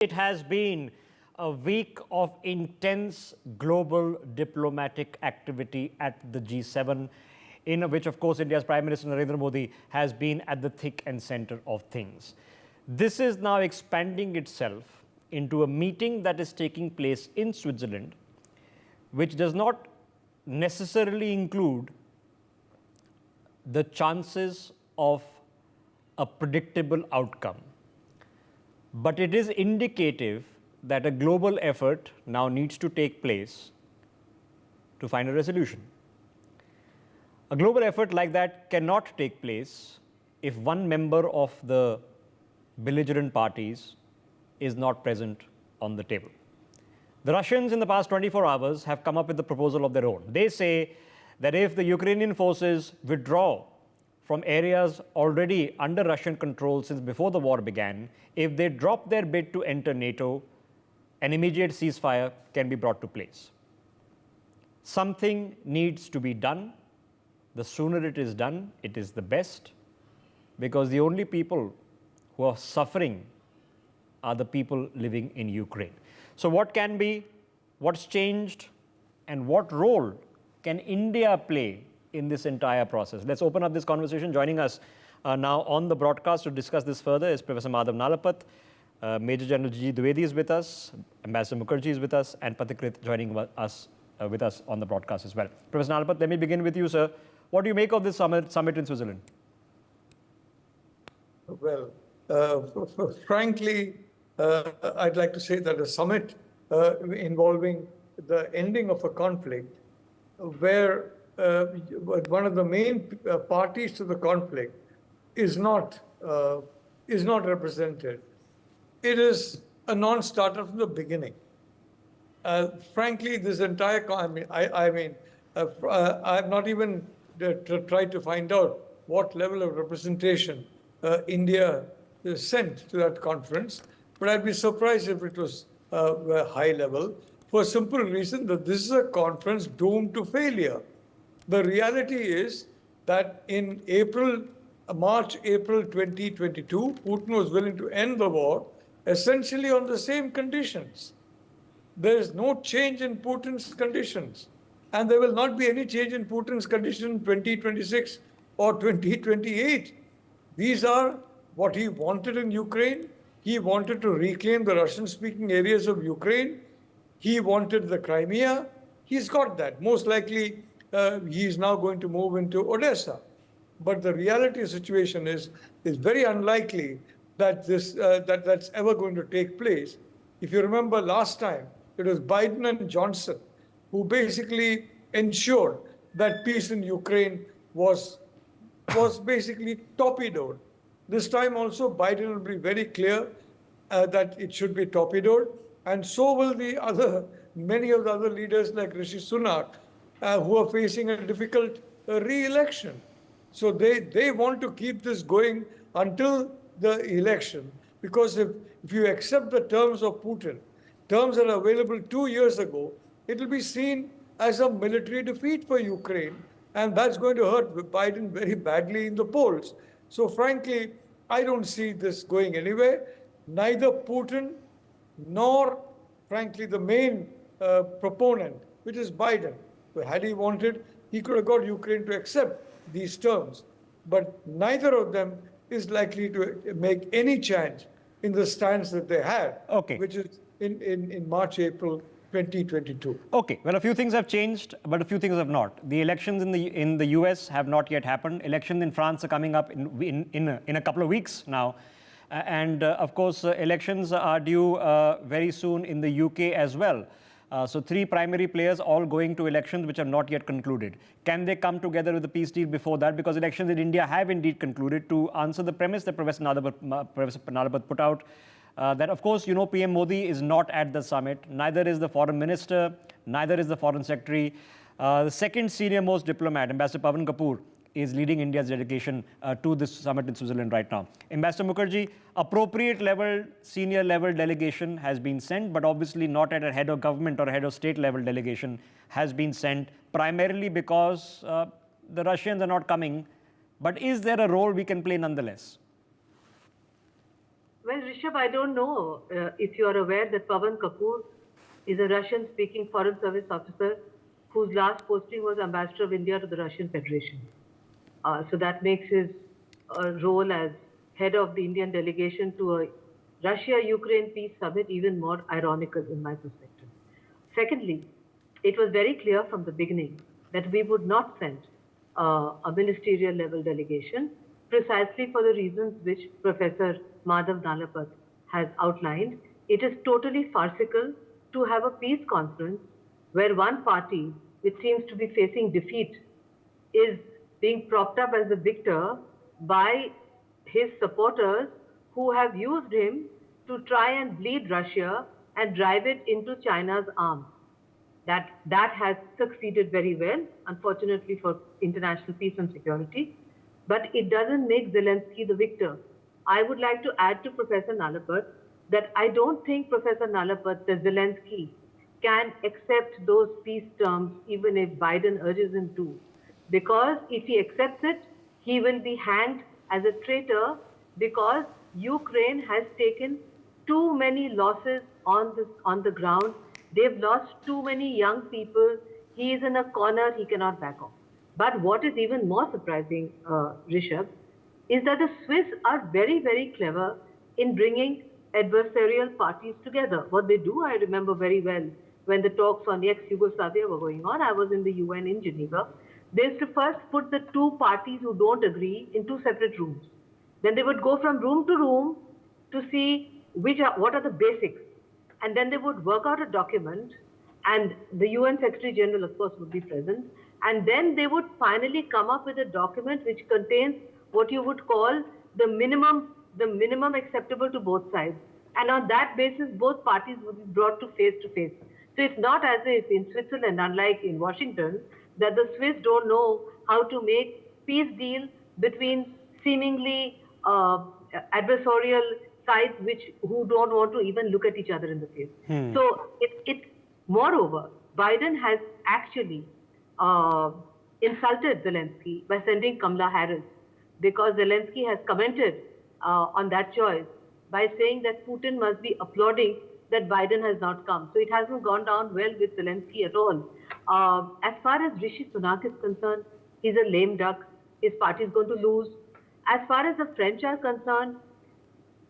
It has been a week of intense global diplomatic activity at the G7, in which, of course, India's Prime Minister Narendra Modi has been at the thick and center of things. This is now expanding itself into a meeting that is taking place in Switzerland, which does not necessarily include the chances of a predictable outcome. But it is indicative that a global effort now needs to take place to find a resolution. A global effort like that cannot take place if one member of the belligerent parties is not present on the table. The Russians in the past 24 hours have come up with a proposal of their own. They say that if the Ukrainian forces withdraw from areas already under Russian control since before the war began, if they drop their bid to enter NATO, an immediate ceasefire can be brought to place. Something needs to be done. The sooner it is done, it is the best, because the only people who are suffering are the people living in Ukraine. So what can be, what's changed, and what role can India play in this entire process? Let's open up this conversation. Joining us now on the broadcast to discuss this further is Professor Madhav Nalapat. Major General G. Dwivedi is with us, Ambassador Mukherjee is with us, and Pathikrit joining us with us on the broadcast as well. Professor Nalapat, let me begin with you, sir. What do you make of this summit in Switzerland? Well, frankly, I'd like to say that a summit involving the ending of a conflict where one of the main parties to the conflict is not represented. It is a non-starter from the beginning. Frankly, this entire, I've not even tried to find out what level of representation India sent to that conference, but I'd be surprised if it was high level, for a simple reason that this is a conference doomed to failure. The reality is that in March, April 2022, Putin was willing to end the war essentially on the same conditions. There is no change in Putin's conditions, and there will not be any change in Putin's condition in 2026 or 2028. These are what he wanted in Ukraine. He wanted to reclaim the Russian-speaking areas of Ukraine. He wanted the Crimea. He's got that. Most likely, he's now going to move into Odessa. But the reality situation is very unlikely that that's ever going to take place. If you remember last time, it was Biden and Johnson who basically ensured that peace in Ukraine was basically torpedoed. This time also, Biden will be very clear that it should be torpedoed, and so will many of the other leaders like Rishi Sunak, who are facing a difficult re-election. So they want to keep this going until the election, because if you accept the terms of Putin, terms that are available 2 years ago, it will be seen as a military defeat for Ukraine, and that's going to hurt Biden very badly in the polls. So frankly, I don't see this going anywhere. Neither Putin nor, frankly, the main proponent, which is Biden. Had he wanted, he could have got Ukraine to accept these terms. But neither of them is likely to make any change in the stance that they had, which is in March, April 2022. Okay, well, a few things have changed, but a few things have not. The elections in the US have not yet happened. Elections in France are coming up in a couple of weeks now. And of course, elections are due very soon in the UK as well. So 3 primary players all going to elections which have not yet concluded. Can they come together with a peace deal before that? Because elections in India have indeed concluded. To answer the premise that Professor Nalapat put out, that of course, PM Modi is not at the summit. Neither is the foreign minister, neither is the foreign secretary. The second senior most diplomat, Ambassador Pavan Kapoor, is leading India's delegation to this summit in Switzerland right now. Ambassador Mukherjee, appropriate level, senior level delegation has been sent, but obviously not at a head of government or a head of state level delegation has been sent, primarily because the Russians are not coming. But is there a role we can play nonetheless? Well, Rishabh, I don't know if you are aware that Pawan Kapoor is a Russian-speaking Foreign Service officer whose last posting was Ambassador of India to the Russian Federation. So that makes his role as head of the Indian delegation to a Russia-Ukraine peace summit even more ironical in my perspective. Secondly, it was very clear from the beginning that we would not send a ministerial level delegation precisely for the reasons which Professor Madhav Nalapat has outlined. It is totally farcical to have a peace conference where one party, which seems to be facing defeat, is being propped up as the victor by his supporters who have used him to try and bleed Russia and drive it into China's arms. That has succeeded very well, unfortunately for international peace and security, but it doesn't make Zelensky the victor. I would like to add to Professor Nalapat that I don't think Professor Nalapat that Zelensky can accept those peace terms even if Biden urges him to. Because if he accepts it, he will be hanged as a traitor because Ukraine has taken too many losses on the ground. They've lost too many young people. He is in a corner, he cannot back off. But what is even more surprising, Rishabh, is that the Swiss are very, very clever in bringing adversarial parties together. What they do, I remember very well, when the talks on the ex-Yugoslavia were going on, I was in the UN in Geneva. They used to first put the two parties who don't agree in two separate rooms. Then they would go from room to room to see what are the basics. And then they would work out a document, and the UN Secretary General, of course, would be present. And then they would finally come up with a document which contains what you would call the minimum acceptable to both sides. And on that basis, both parties would be brought to face. So it's not as if in Switzerland, unlike in Washington, that the Swiss don't know how to make peace deals between seemingly adversarial sides who don't want to even look at each other in the face. So moreover, Biden has actually insulted Zelensky by sending Kamala Harris, because Zelensky has commented on that choice by saying that Putin must be applauding that Biden has not come. So it hasn't gone down well with Zelensky at all. As far as Rishi Sunak is concerned, he's a lame duck. His party is going to lose. As far as the French are concerned,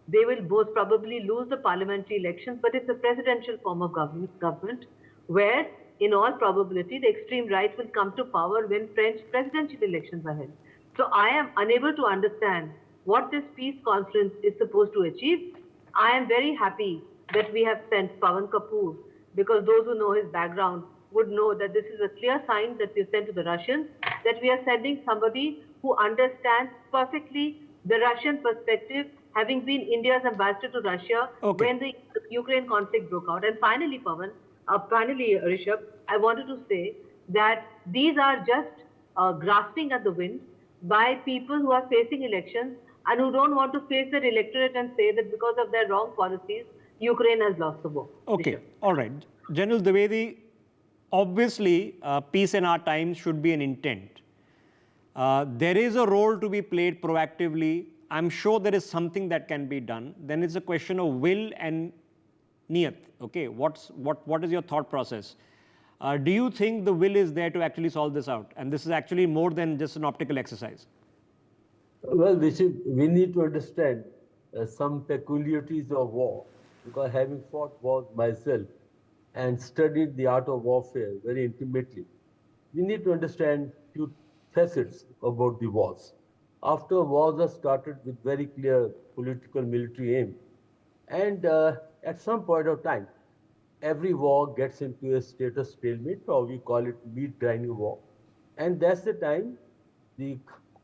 they will most probably lose the parliamentary elections, but it's a presidential form of government where, in all probability, the extreme right will come to power when French presidential elections are held. So I am unable to understand what this peace conference is supposed to achieve. I am very happy that we have sent Pawan Kapoor, because those who know his background would know that this is a clear sign that we have sent to the Russians, that we are sending somebody who understands perfectly the Russian perspective, having been India's ambassador to Russia when the Ukraine conflict broke out. And finally, Pawan, Rishabh, I wanted to say that these are just grasping at the wind by people who are facing elections and who don't want to face their electorate and say that because of their wrong policies, Ukraine has lost the war. Okay, Rishabh. all right. General Dwivedi, obviously, peace in our times should be an intent. There is a role to be played proactively. I'm sure there is something that can be done. Then it's a question of will and niyat. Okay, what is your thought process? Do you think the will is there to actually solve this out? And this is actually more than just an optical exercise. Well, we need to understand some peculiarities of war, because having fought wars myself and studied the art of warfare very intimately, we need to understand few facets about the wars. After wars are started with very clear political military aim, and at some point of time, every war gets into a state of stalemate, or we call it meat grinding war. And that's the time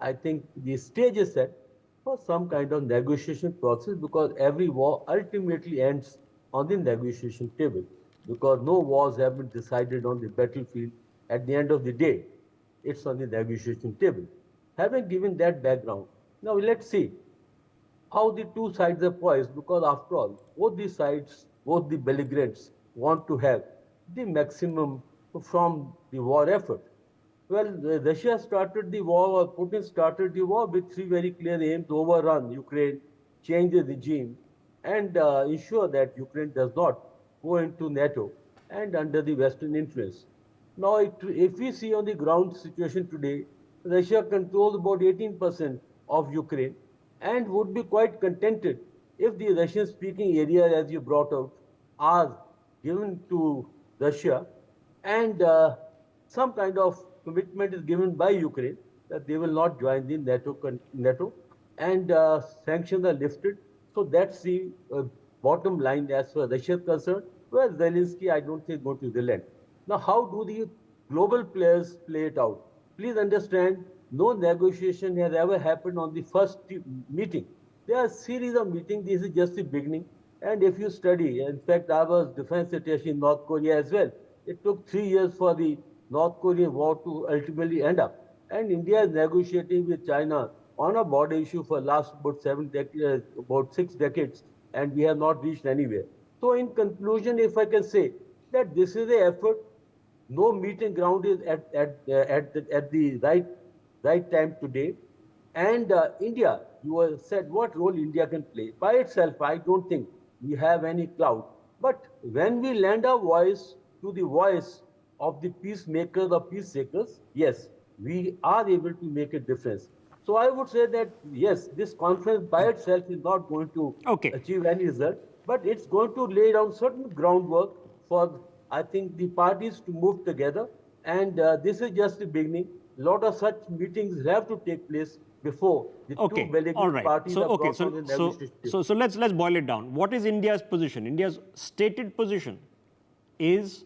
I think the stage is set for some kind of negotiation process, because every war ultimately ends on the negotiation table, because no wars have been decided on the battlefield at the end of the day. It's on the negotiation table. Having given that background, now let's see how the two sides are poised, because after all, both the sides, both the belligerents want to have the maximum from the war effort. Well, Russia started the war, or Putin started the war with three very clear aims: overrun Ukraine, change the regime, and ensure that Ukraine does not go into NATO and under the Western influence. Now, if we see on the ground situation today, Russia controls about 18% of Ukraine and would be quite contented if the Russian speaking area, as you brought out, are given to Russia and some kind of commitment is given by Ukraine that they will not join the NATO and sanctions are lifted. So that's the bottom line as far as Russia is concerned. Well, Zelensky, I don't think, is going to relent. Now, how do the global players play it out? Please understand, no negotiation has ever happened on the first meeting. There are a series of meetings. This is just the beginning. And if you study, in fact, I was defense attaché in North Korea as well. It took 3 years for the North Korean war to ultimately end up. And India is negotiating with China on a border issue for last about 6 decades, and we have not reached anywhere. So in conclusion, if I can say that this is an effort, no meeting ground is at the right time today. And India, you have said what role India can play. By itself, I don't think we have any clout. But when we lend our voice to the voice of the peacemakers or peacemakers, yes, we are able to make a difference. So I would say that, yes, this conference by itself is not going to achieve any result, but it's going to lay down certain groundwork for, I think, the parties to move together. And this is just the beginning. A lot of such meetings have to take place before the two belligerent parties are brought on the negotiation table. So let's boil it down. What is India's position? India's stated position is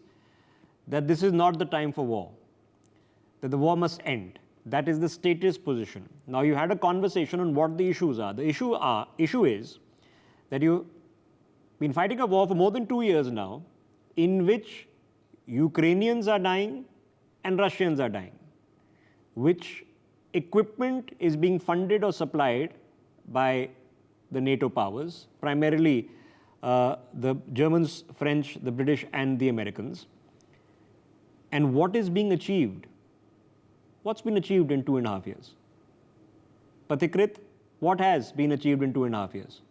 that this is not the time for war, that the war must end. That is the stated position. Now, you had a conversation on what the issues are. The issue is that you've been fighting a war for more than 2 years now, in which Ukrainians are dying and Russians are dying, which equipment is being funded or supplied by the NATO powers, primarily the Germans, French, the British, and the Americans. And what is being achieved? What's been achieved in 2.5 years? Pathikrit, what has been achieved in 2.5 years?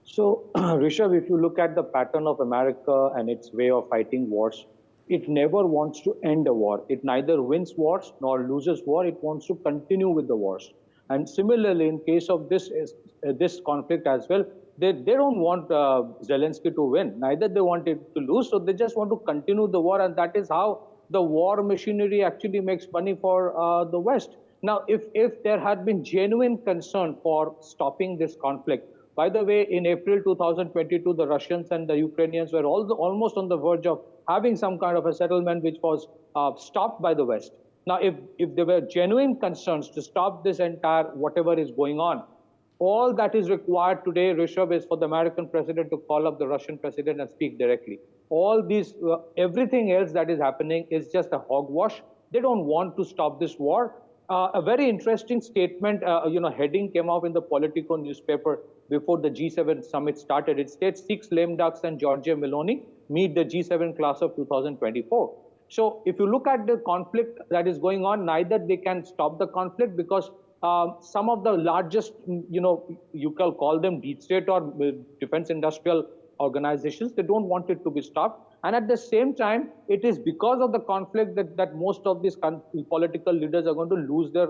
So, Rishabh, if you look at the pattern of America and its way of fighting wars, it never wants to end a war. It neither wins wars nor loses war. It wants to continue with the wars. And similarly, in case of this conflict as well, they don't want Zelensky to win. Neither they want it to lose. So they just want to continue the war. And that is how the war machinery actually makes money for the West. Now, if there had been genuine concern for stopping this conflict, by the way, in April 2022, the Russians and the Ukrainians were almost on the verge of having some kind of a settlement which was stopped by the West. Now, if there were genuine concerns to stop this entire whatever is going on, all that is required today, Rishabh, is for the American president to call up the Russian president and speak directly. All these, everything else that is happening is just a hogwash. They don't want to stop this war. A very interesting statement, heading came out in the Politico newspaper before the G7 summit started. It states 6 lame ducks and Giorgia Meloni meet the G7 class of 2024. So if you look at the conflict that is going on, neither they can stop the conflict because some of the largest, you can call them deep state or defense industrial organizations, they don't want it to be stopped. And at the same time, it is because of the conflict that most of these political leaders are going to lose their,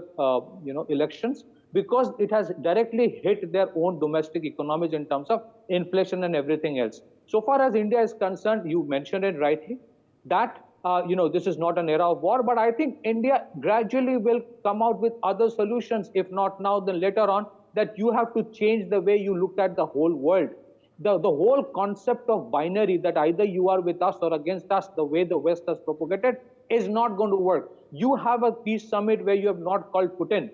elections, because it has directly hit their own domestic economies in terms of inflation and everything else. So far as India is concerned, you mentioned it rightly, that this is not an era of war, but I think India gradually will come out with other solutions, if not now, then later on, that you have to change the way you look at the whole world. The whole concept of binary, that either you are with us or against us, the way the West has propagated, is not going to work. You have a peace summit where you have not called Putin.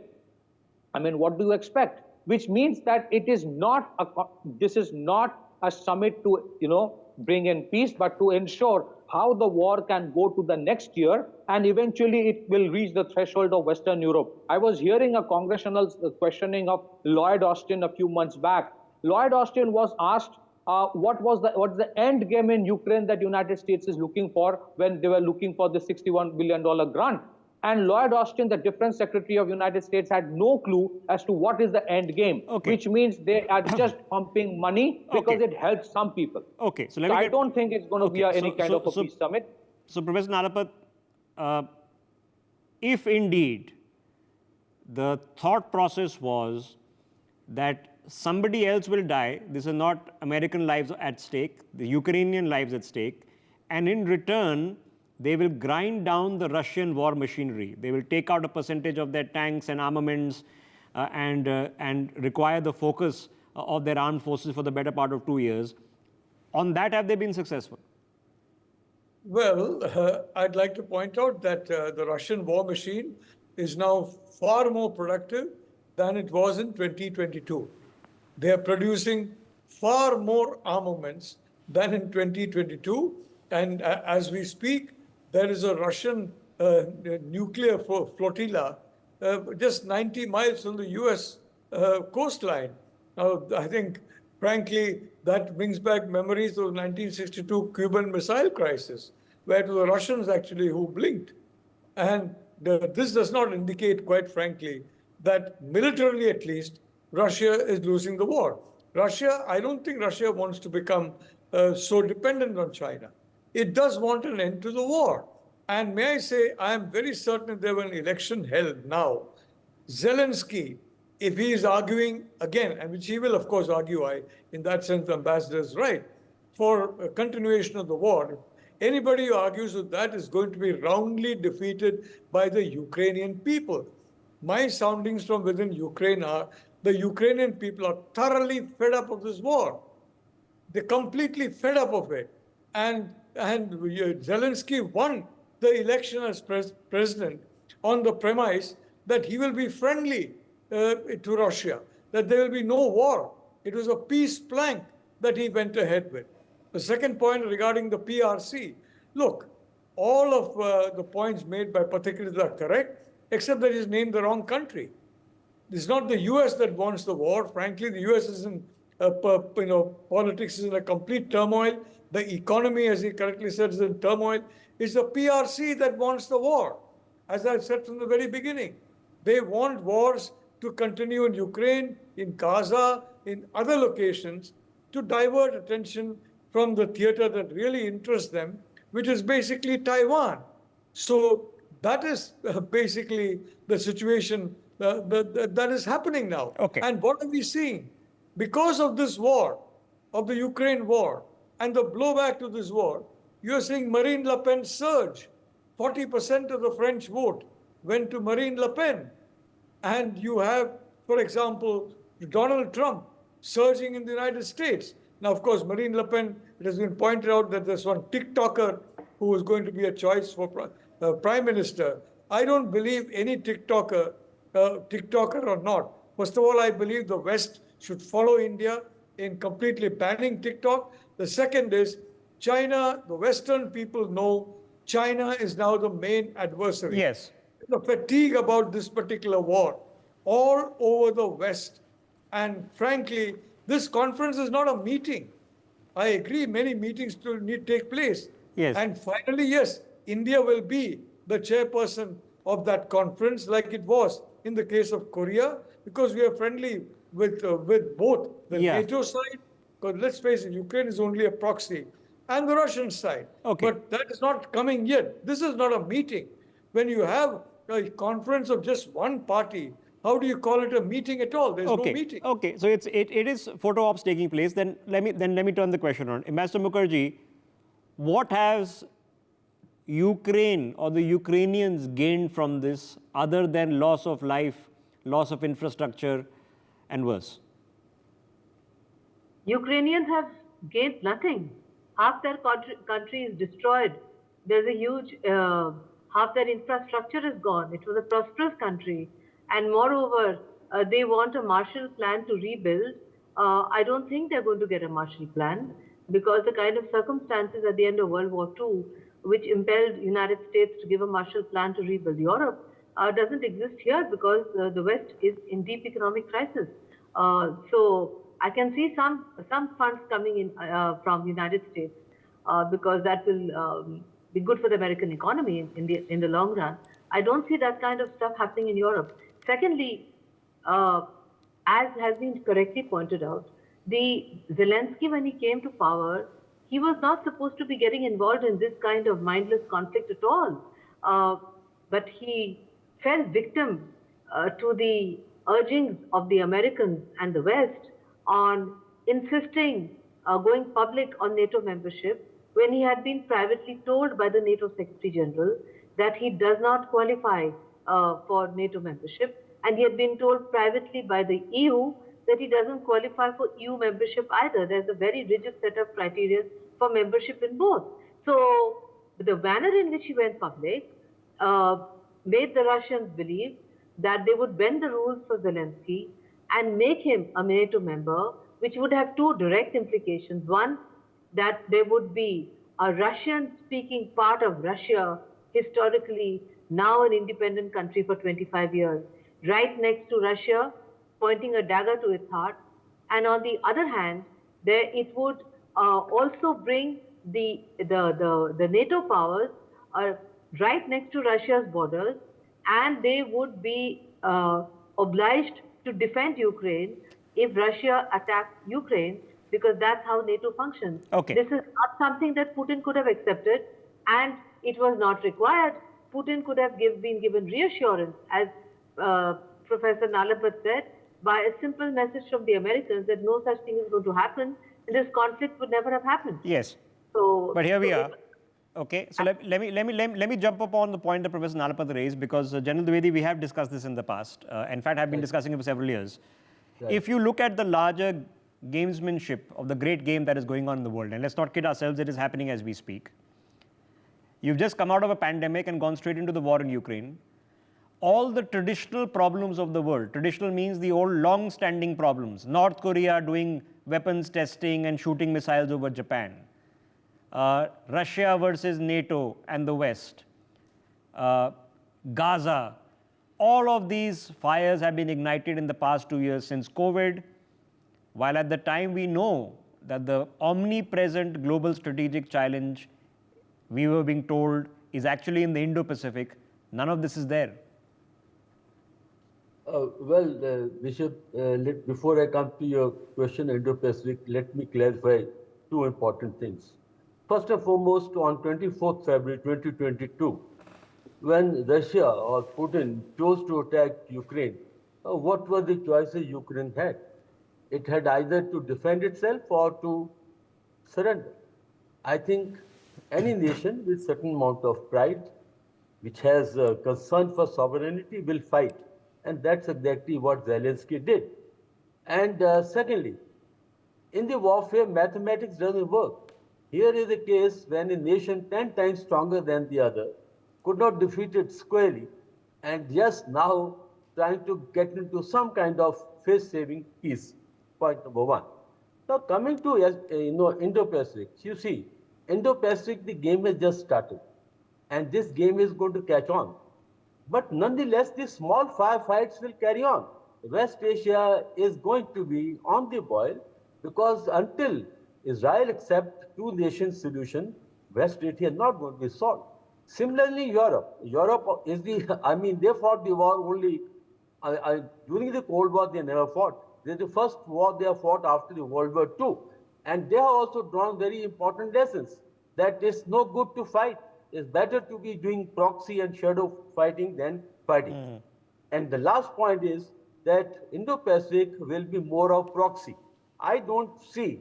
I mean, what do you expect? Which means that this is not a summit to, bring in peace, but to ensure how the war can go to the next year, and eventually it will reach the threshold of Western Europe. I was hearing a congressional questioning of Lloyd Austin a few months back. Lloyd Austin was asked what's the end game in Ukraine that United States is looking for when they were looking for the $61 billion grant. And Lloyd Austin, the Defense Secretary of the United States, had no clue as to what is the end game, Okay. which means they are just pumping money because Okay. it helps some people. Okay, so I don't think it's going to be any kind of a peace summit. So, Professor Nalapat, if indeed the thought process was that somebody else will die, this is not American lives at stake, the Ukrainian lives at stake, and in return, they will grind down the Russian war machinery. They will take out a percentage of their tanks and armaments and require the focus of their armed forces for the better part of 2 years. On that, have they been successful? Well, I'd like to point out that the Russian war machine is now far more productive than it was in 2022. They are producing far more armaments than in 2022. And as we speak, there is a Russian nuclear flotilla just 90 miles from the US coastline. Now, I think, frankly, that brings back memories of the 1962 Cuban Missile Crisis, where it was the Russians actually who blinked. And this does not indicate, quite frankly, that militarily at least, Russia is losing the war. I don't think Russia wants to become so dependent on China. It does want an end to the war. And may I say, I am very certain if there were an election held now, Zelensky, if he is arguing again, and which he will of course argue, in that sense the ambassador is right, for a continuation of the war, anybody who argues with that is going to be roundly defeated by the Ukrainian people. My soundings from within Ukraine are the Ukrainian people are thoroughly fed up of this war. They're completely fed up of it. And Zelensky won the election as president on the premise that he will be friendly to Russia, that there will be no war. It was a peace plank that he went ahead with. The second point regarding the PRC, look, all of the points made by Pathikrit are correct, except that he's named the wrong country. It's not the US that wants the war. Frankly, the US is in, politics is in a complete turmoil. The economy, as he correctly said, is in turmoil. It's the PRC that wants the war. As I've said from the very beginning, they want wars to continue in Ukraine, in Gaza, in other locations to divert attention from the theater that really interests them, which is basically Taiwan. So that is basically the situation that is happening now. Okay. And what are we seeing? Because of this war, of the Ukraine war, and the blowback to this war, you're seeing Marine Le Pen surge. 40% of the French vote went to Marine Le Pen. And you have, for example, Donald Trump surging in the United States. Now, of course, Marine Le Pen, it has been pointed out that there's one TikToker who was going to be a choice for prime minister. I don't believe any TikToker or not. First of all, I believe the West should follow India in completely banning TikTok. The second is China, the Western people know China is now the main adversary. Yes. The fatigue about this particular war all over the West. And frankly, this conference is not a meeting. I agree, many meetings still need to take place. Yes. And finally, yes, India will be the chairperson of that conference like it was in the case of Korea, because we are friendly with both the NATO side, because let's face it, Ukraine is only a proxy, and the Russian side. Okay. But that is not coming yet. This is not a meeting. When you have a conference of just one party, how do you call it a meeting at all? There's no meeting. Okay, so it is photo ops taking place. Then let me turn the question around. Ambassador Mukherjee, what has Ukraine or the Ukrainians gained from this other than loss of life, loss of infrastructure, and worse? Ukrainians have gained nothing. Half their country is destroyed. There's a huge, half their infrastructure is gone. It was a prosperous country. And moreover, they want a Marshall Plan to rebuild. I don't think they're going to get a Marshall Plan, because the kind of circumstances at the end of World War II, which impelled United States to give a Marshall Plan to rebuild Europe, doesn't exist here, because the West is in deep economic crisis. So I can see some funds coming in from the United States, because that will be good for the American economy in the long run. I don't see that kind of stuff happening in Europe. Secondly, as has been correctly pointed out, the Zelensky, when he came to power, he was not supposed to be getting involved in this kind of mindless conflict at all. But he fell victim to the urgings of the Americans and the West on insisting going public on NATO membership when he had been privately told by the NATO Secretary General that he does not qualify for NATO membership, and he had been told privately by the EU that he doesn't qualify for EU membership either. There's a very rigid set of criteria for membership in both. So the manner in which he went public made the Russians believe that they would bend the rules for Zelensky and make him a NATO member, which would have two direct implications. One, that there would be a Russian-speaking part of Russia, historically now an independent country for 25 years, right next to Russia, pointing a dagger to its heart. And on the other hand, it would also bring the NATO powers right next to Russia's borders, and they would be obliged to defend Ukraine if Russia attacked Ukraine, because that's how NATO functions. Okay. This is not something that Putin could have accepted, and it was not required. Putin could have been given reassurance, as Professor Nalapat said, by a simple message from the Americans that no such thing is going to happen, and this conflict would never have happened. Yes. So, But here we are. Okay, so let me jump upon the point that Professor Nalapat raised, because General Dwivedi, we have discussed this in the past. In fact, I've been discussing it for several years. Right. If you look at the larger gamesmanship of the great game that is going on in the world, and let's not kid ourselves, it is happening as we speak. You've just come out of a pandemic and gone straight into the war in Ukraine. All the traditional problems of the world, traditional means the old long-standing problems, North Korea doing weapons testing and shooting missiles over Japan, Russia versus NATO and the West, Gaza, all of these fires have been ignited in the past 2 years since COVID, while at the time we know that the omnipresent global strategic challenge we were being told is actually in the Indo-Pacific. None of this is there. Bishop, before I come to your question, Indo-Pacific, let me clarify two important things. First and foremost, on 24th February 2022, when Russia or Putin chose to attack Ukraine, what were the choices Ukraine had? It had either to defend itself or to surrender. I think any nation with certain amount of pride, which has concern for sovereignty, will fight. And that's exactly what Zelensky did. And secondly, in the warfare, mathematics doesn't work. Here is a case when a nation 10 times stronger than the other could not defeat it squarely, and just now trying to get into some kind of face-saving peace. Point number one. Now coming to Indo-Pacific, you see, Indo-Pacific, the game has just started, and this game is going to catch on. But nonetheless, the small firefights will carry on. West Asia is going to be on the boil, because until Israel accepts two-nation solution, West Asia is not going to be solved. Similarly, Europe is they fought the war only, during the Cold War they never fought. This is the first war they have fought after the World War II. And they have also drawn very important lessons, that it's no good to fight. It's better to be doing proxy and shadow fighting than fighting. And the last point is that Indo-Pacific will be more of proxy. I don't see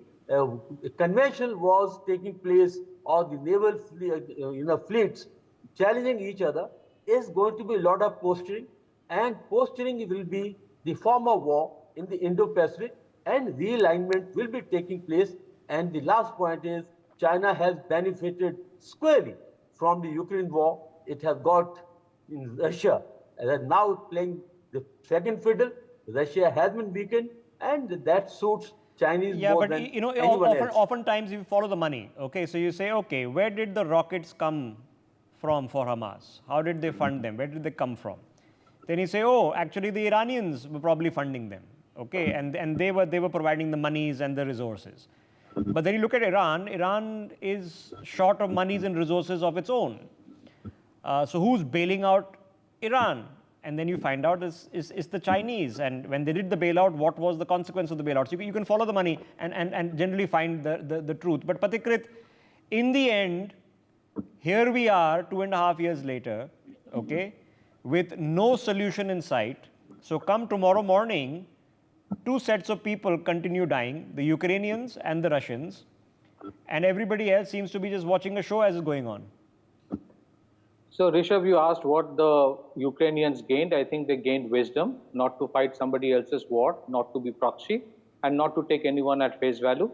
conventional wars taking place or the naval fleets challenging each other. Is going to be a lot of posturing, and posturing will be the form of war in the Indo-Pacific, and realignment will be taking place. And the last point is China has benefited squarely from the Ukraine war. It has got in Russia now playing the second fiddle. Russia has been weakened, and that suits Chinese more than anyone else. Oftentimes you follow the money. Okay, so you say, okay, where did the rockets come from for Hamas? How did they fund them? Where did they come from? Then you say, oh, actually the Iranians were probably funding them. Okay, and they were providing the monies and the resources. But then you look at Iran. Iran is short of monies and resources of its own. So who's bailing out Iran. And then you find out it's the Chinese. And when they did the bailout, what was the consequence of the bailout? So you can follow the money and generally find the truth. But Pathikrit, in the end, here we are 2.5 years later, okay, with no solution in sight. So come tomorrow morning, two sets of people continue dying, the Ukrainians and the Russians, and everybody else seems to be just watching a show as it's going on. So, Rishabh, you asked what the Ukrainians gained. I think they gained wisdom, not to fight somebody else's war, not to be proxy, and not to take anyone at face value.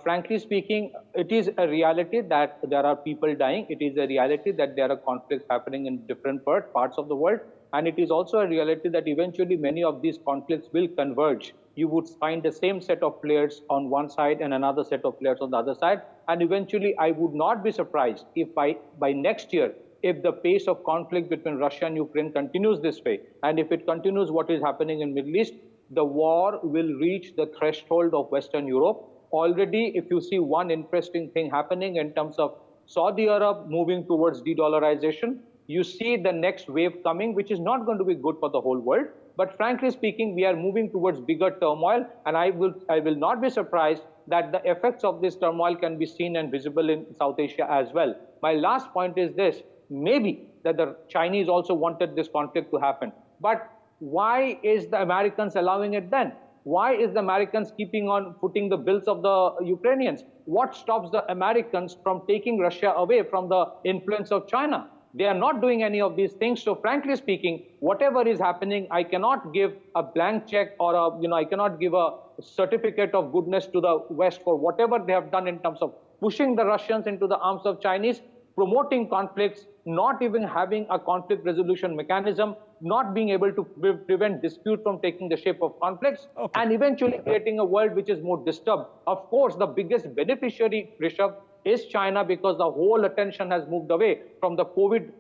Frankly speaking, it is a reality that there are people dying. It is a reality that there are conflicts happening in different parts of the world. And it is also a reality that eventually many of these conflicts will converge. You would find the same set of players on one side and another set of players on the other side. And eventually, I would not be surprised if by next year, if the pace of conflict between Russia and Ukraine continues this way, and if it continues what is happening in Middle East, the war will reach the threshold of Western Europe. Already, if you see one interesting thing happening in terms of Saudi Arab moving towards de-dollarization, you see the next wave coming, which is not going to be good for the whole world. But frankly speaking, we are moving towards bigger turmoil, and I will not be surprised that the effects of this turmoil can be seen and visible in South Asia as well. My last point is this. Maybe that the Chinese also wanted this conflict to happen. But why is the Americans allowing it then? Why is the Americans keeping on footing the bills of the Ukrainians? What stops the Americans from taking Russia away from the influence of China? They are not doing any of these things. So frankly speaking, whatever is happening, I cannot give a blank check or I cannot give a certificate of goodness to the West for whatever they have done in terms of pushing the Russians into the arms of Chinese, promoting conflicts, not even having a conflict resolution mechanism, not being able to prevent dispute from taking the shape of conflicts, and eventually creating a world which is more disturbed. Of course, the biggest beneficiary, Rishabh, is China, because the whole attention has moved away from the COVID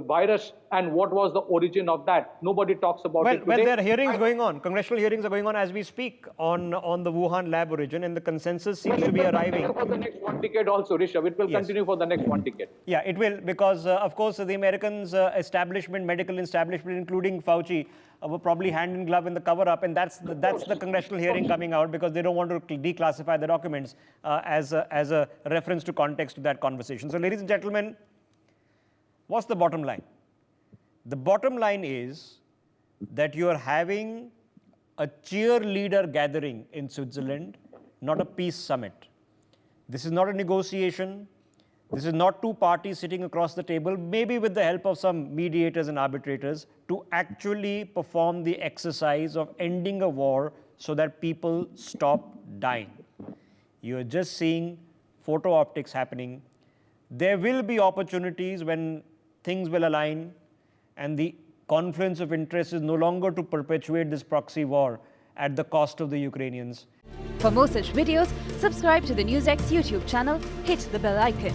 virus and what was the origin of that. Nobody talks about it today. Well, there are hearings going on. Congressional hearings are going on as we speak on the Wuhan lab origin, and the consensus seems to be arriving. For the next one decade also, Rishabh. It will continue for the next one decade. Yeah, it will, because, of course, the Americans' establishment, medical establishment, including Fauci, were probably hand in glove in the cover-up, and that's the congressional hearing coming out, because they don't want to declassify the documents as a reference to context to that conversation. So, ladies and gentlemen, what's the bottom line? The bottom line is that you are having a cheerleader gathering in Switzerland, not a peace summit. This is not a negotiation. This is not two parties sitting across the table, maybe with the help of some mediators and arbitrators, to actually perform the exercise of ending a war so that people stop dying. You're just seeing photo optics happening. There will be opportunities when things will align, and the confluence of interest is no longer to perpetuate this proxy war at the cost of the Ukrainians. For more such videos, subscribe to the NewsX YouTube channel, hit the bell icon.